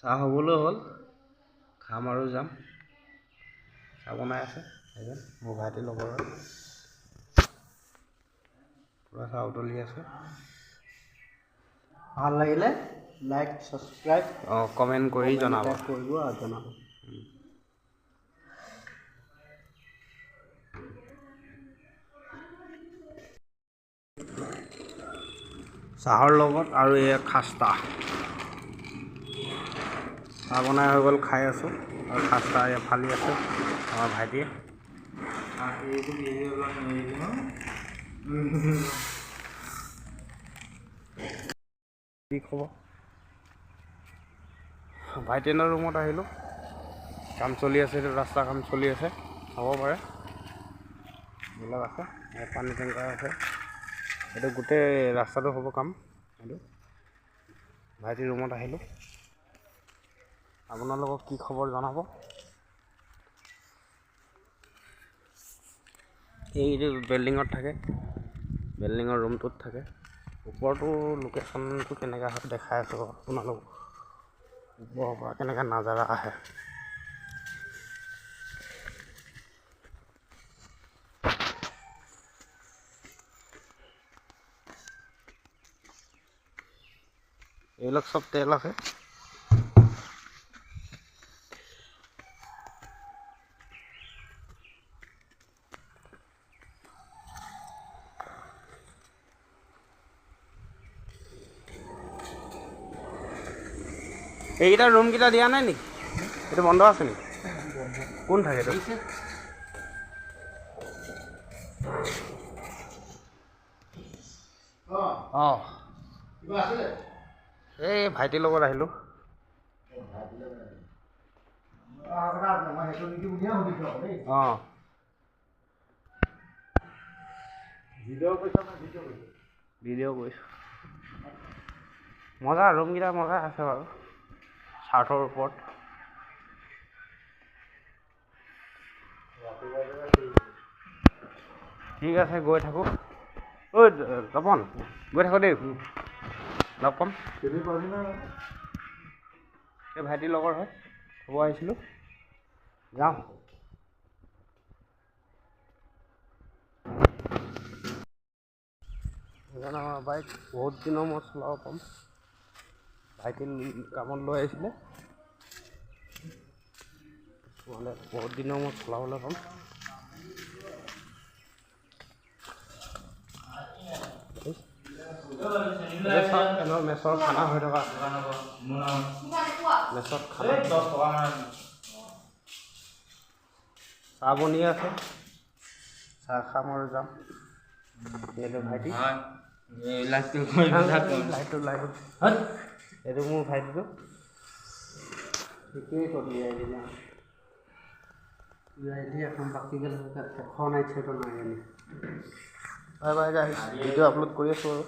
চাহ হ'বলৈ হ'ল খাম আৰু যাম চাহ বনাই আছে এজন মোৰ ভাইটিৰ লগৰ পুৰা চাহ উতলি আছে ভাল লাগিলে লাইক সাবস্ক্ৰাইব কমেন্ট কৰি জনাব কৰিব আৰু জনাব চাহৰ লগত আৰু এই খাস্তা চাহ বনাই হৈ গ'ল খাই আছোঁ আৰু খাস্তা ফালি আছে আমাৰ ভাইটিয়ে কি খবৰ ভাইটিয়েনৰ ৰুমত আহিলোঁ কাম চলি আছে ৰাস্তা কাম চলি আছে হ'ব পাৰে এইবিলাক আছে পানী টেংকাৰ আছে এইটো গোটেই ৰাস্তাটো হ'ব কাম এইটো ভাইটিৰ ৰুমত আহিলোঁ আপোনালোকক কি খবৰ জনাব এইটো বিল্ডিঙত থাকে বিল্ডিঙৰ ৰুমটোত থাকে ওপৰতো লোকেশ্যনটো কেনেকৈ হয় দেখাই আছোঁ আপোনালোক ওপৰৰ পৰা কেনেকৈ নাজাৰা আহে এইবিলাক চব তেল আছে এইকেইটা ৰুমকেইটা দিয়া নাই নেকি এইটো বন্ধ আছে নেকি কোন থাকে এইটো অঁ এই ভাইটিৰ লগত আহিলোঁ অঁ ভিডিঅ' কৰিছোঁ মজা ৰুমকেইটা মজা আছে বাৰু চাৰ্টৰ ওপৰত ঠিক আছে গৈ থাকোঁ ঐ তপন গৈ থাকোঁ দেই লগ পাম এই ভাইটিৰ লগৰ হয় হ'ব আহিছিলোঁ যাওঁ সেইকাৰণে আমাৰ বাইক বহুত দিনৰ মূৰত চলাব পাম ভাইটি কামত লৈ আহিছিলে নহ'লে বহুত দিনৰ মূৰত চলাবলৈ পাম মেছৰ খানা হৈ থকা মেছত খানা চাহ বনি আছে চাহ খাম আৰু যাম এইটো ভাইটি লাইটটো এইটো মোৰ ভাইটিটো ঠিকেই উলিয়াই দিলে এখন প্ৰেক্টিকেল এখন নাইট চাইটৰ নাই বাই বাই গাইছ ভিডিঅ' আপলোড কৰি আছোঁ আৰু